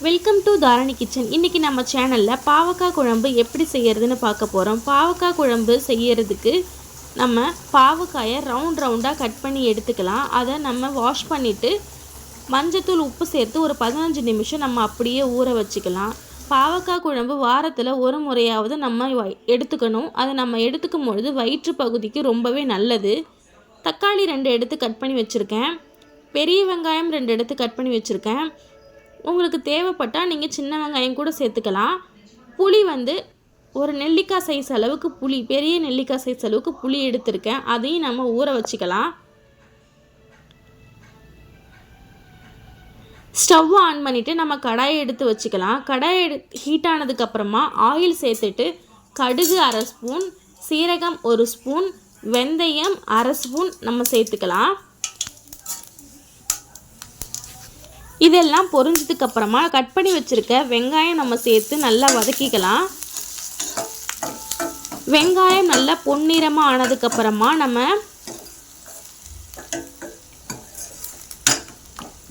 Welcome to Dharani kitchen. இன்றைக்கி நம்ம சேனலில் பாவக்காய் குழம்பு எப்படி செய்கிறதுன்னு பார்க்க போகிறோம். பாவக்காய் குழம்பு செய்கிறதுக்கு நம்ம பாவக்காயை ரவுண்டாக கட் பண்ணி எடுத்துக்கலாம். அதை நம்ம வாஷ் பண்ணிவிட்டு மஞ்சத்தூள் உப்பு சேர்த்து ஒரு 15 நிமிஷம் நம்ம அப்படியே ஊற வச்சுக்கலாம். பாவக்காய் குழம்பு வாரத்தில் ஒரு முறையாவது நம்ம எடுத்துக்கணும். அதை நம்ம எடுத்துக்கும் பொழுது வயிற்று பகுதிக்கு ரொம்பவே நல்லது. தக்காளி 2 எடுத்து கட் பண்ணி வச்சுருக்கேன். பெரிய வெங்காயம் 2 எடுத்து கட் பண்ணி வச்சுருக்கேன். உங்களுக்கு தேவைப்பட்டால் நீங்கள் சின்ன வெங்காயம் கூட சேர்த்துக்கலாம். புளி ஒரு நெல்லிக்காய் சைஸ் அளவுக்கு புளி, பெரிய நெல்லிக்காய் சைஸ் அளவுக்கு புளி எடுத்திருக்கேன். அதையும் நம்ம ஊற வச்சுக்கலாம். ஸ்டவ் ஆன் பண்ணிவிட்டு நம்ம கடாயை எடுத்து வச்சுக்கலாம். கடாயை ஹீட் ஆனதுக்கப்புறமா ஆயில் சேர்த்துட்டு கடுகு 1/2 ஸ்பூன், சீரகம் 1 ஸ்பூன், வெந்தயம் 1/2 ஸ்பூன் நம்ம சேர்த்துக்கலாம். இதெல்லாம் பொரிஞ்சதுக்கப்புறமா கட் பண்ணி வச்சுருக்க வெங்காயம் நம்ம சேர்த்து நல்லா வதக்கிக்கலாம். வெங்காயம் நல்லா பொன்னிறமாக ஆனதுக்கப்புறமா நம்ம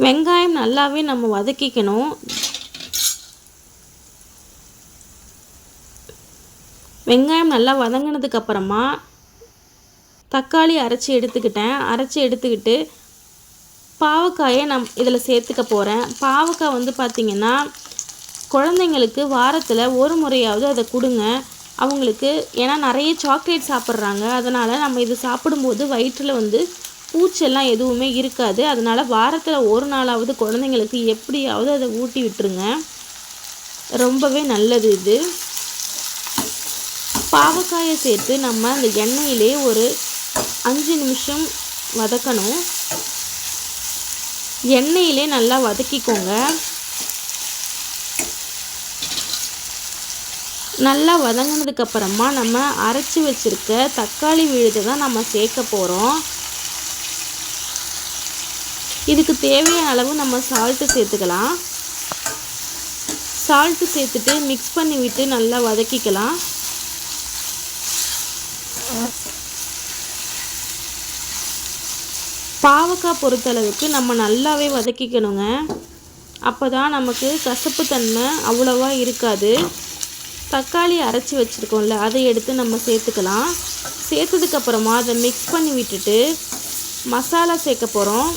வெங்காயம் நல்லாவே நம்ம வதக்கிக்கணும். வெங்காயம் நல்லா வதங்கினதுக்கப்புறமா தக்காளி அரைச்சி எடுத்துக்கிட்டு பாவக்காயை இதில் சேர்த்துக்க போகிறேன். பாவக்காய் பார்த்திங்கன்னா குழந்தைங்களுக்கு வாரத்தில் ஒரு முறையாவது அதை கொடுங்க அவங்களுக்கு. ஏன்னா நிறைய சாக்லேட் சாப்பிட்றாங்க. அதனால் நம்ம இது சாப்பிடும்போது வயிற்றில் பூச்செல்லாம் எதுவுமே இருக்காது. அதனால் வாரத்தில் ஒரு நாளாவது குழந்தைங்களுக்கு எப்படியாவது அதை ஊட்டி விட்டுருங்க. ரொம்பவே நல்லது இது. பாவக்காயை சேர்த்து நம்ம அந்த எண்ணெயிலே ஒரு 5 நிமிஷம் வதக்கணும். எண்ணெயிலே நல்லா வதக்கிக்கோங்க. நல்லா வதங்கினதுக்கப்புறமா நம்ம அரைச்சி வச்சுருக்க தக்காளி விழுதை தான் நம்ம சேர்க்க போகிறோம். இதுக்கு தேவையான அளவு நம்ம சால்ட்டு சேர்த்துக்கலாம். சால்ட்டு சேர்த்துட்டு மிக்ஸ் பண்ணி விட்டு நல்லா வதக்கிக்கலாம். பாவக்காய் பொறுத்தளவுக்கு நம்ம நல்லாவே வதக்கிக்கணுங்க. அப்போ தான் நமக்கு கசப்புத்தன்மை அவ்வளோவா இருக்காது. தக்காளி அரைச்சி வச்சுருக்கோம்ல, அதை எடுத்து நம்ம சேர்த்துக்கலாம். சேர்த்ததுக்கப்புறமா அதை மிக்ஸ் பண்ணி விட்டுட்டு மசாலா சேர்க்க போகிறோம்.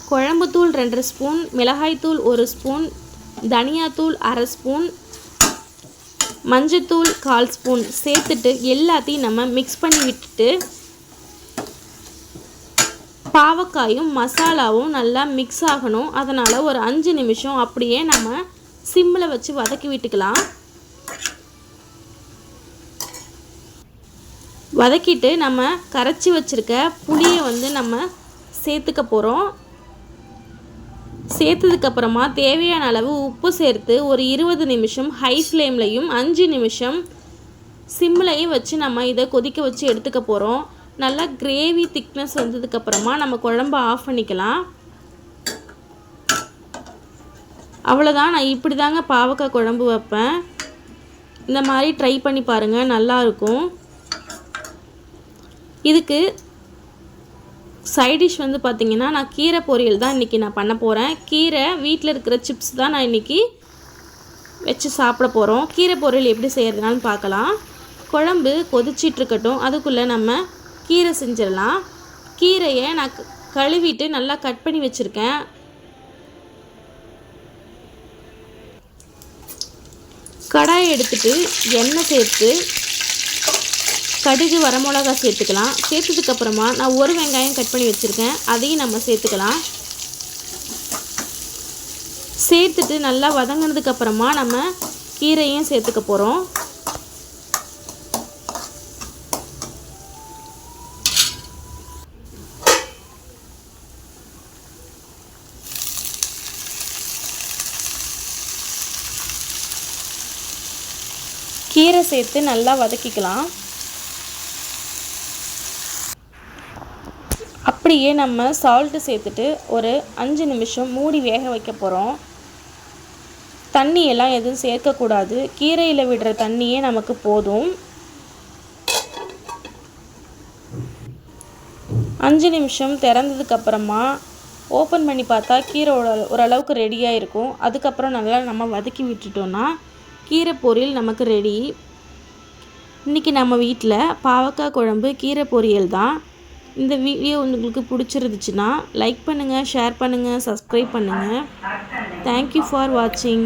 குழம்புத்தூள் 2 ஸ்பூன், மிளகாய்த்தூள் 1 ஸ்பூன், தனியாத்தூள் 1/2 ஸ்பூன், மஞ்சத்தூள் 1/4 ஸ்பூன் சேர்த்துட்டு எல்லாத்தையும் நம்ம மிக்ஸ் பண்ணி விட்டுட்டு பாவக்காயும் மசாலாவும் நல்லா மிக்ஸ் ஆகணும். அதனால் ஒரு 5 நிமிஷம் அப்படியே நம்ம சிம்மில் வச்சு வதக்கி விட்டுக்கலாம். வதக்கிட்டு நம்ம கரைச்சி வச்சுருக்க புளியை நம்ம சேர்த்துக்க போகிறோம். சேர்த்ததுக்கப்புறமா தேவையான அளவு உப்பு சேர்த்து ஒரு 20 நிமிஷம் ஹை ஃப்ளேம்லையும் 5 நிமிஷம் சிம்லையும் வச்சு நம்ம இதை கொதிக்க வச்சு எடுத்துக்க போகிறோம். நல்லா கிரேவி திக்னஸ் வந்ததுக்கப்புறமா நம்ம குழம்பு ஆஃப் பண்ணிக்கலாம். அவ்வளோதான். நான் இப்படி தாங்க பாவக்காய் குழம்பு வைப்பேன். இந்த மாதிரி ட்ரை பண்ணி பாருங்கள், நல்லாயிருக்கும். இதுக்கு சைடிஷ் பார்த்திங்கன்னா நான் கீரை பொரியல் தான் இன்றைக்கி நான் பண்ண போகிறேன். கீரை வீட்டில் இருக்கிற சிப்ஸ் தான் நான் இன்றைக்கி வச்சு சாப்பிட போகிறோம். கீரை பொரியல் எப்படி செய்கிறதுனாலும் பார்க்கலாம். குழம்பு கொதிச்சிட்ருக்கட்டும், அதுக்குள்ளே நம்ம கீரை செஞ்சிடலாம். கீரையை நான் கழுவிட்டு நல்லா கட் பண்ணி வச்சுருக்கேன். கடாயை எடுத்துகிட்டு எண்ணெய் சேர்த்து கடுகு வரமிளகா சேர்த்துக்கலாம். சேர்த்ததுக்கப்புறமா நான் ஒரு வெங்காயம் கட் பண்ணி வச்சுருக்கேன், அதையும் நம்ம சேர்த்துக்கலாம். சேர்த்துட்டு நல்லா வதங்கினதுக்கப்புறமா நம்ம கீரையும் சேர்த்துக்க போகிறோம். கீரை சேர்த்து நல்லா வதக்கிக்கலாம். அப்படியே நம்ம சால்ட்டு சேர்த்துட்டு ஒரு 5 நிமிஷம் மூடி வேக வைக்க போகிறோம். தண்ணியெல்லாம் எதுவும் சேர்க்கக்கூடாது. கீரையில் விடுற தண்ணியே நமக்கு போதும். 5 நிமிஷம் திறந்ததுக்கப்புறமா ஓப்பன் பண்ணி பார்த்தா கீரை ஓரளவுக்கு ரெடியாக இருக்கும். அதுக்கப்புறம் நல்லா நம்ம வதக்கி விட்டுட்டோன்னா கீரை பொரியல் நமக்கு ரெடி. இன்றைக்கி நம்ம வீட்டில் பாவக்காய் குழம்பு கீரை பொரியல் தான். இந்த வீடியோ உங்களுக்கு பிடிச்சிருந்துச்சுன்னா லைக் பண்ணுங்கள், ஷேர் பண்ணுங்கள், சப்ஸ்கிரைப் பண்ணுங்கள். தேங்க்யூ ஃபார் வாட்சிங்.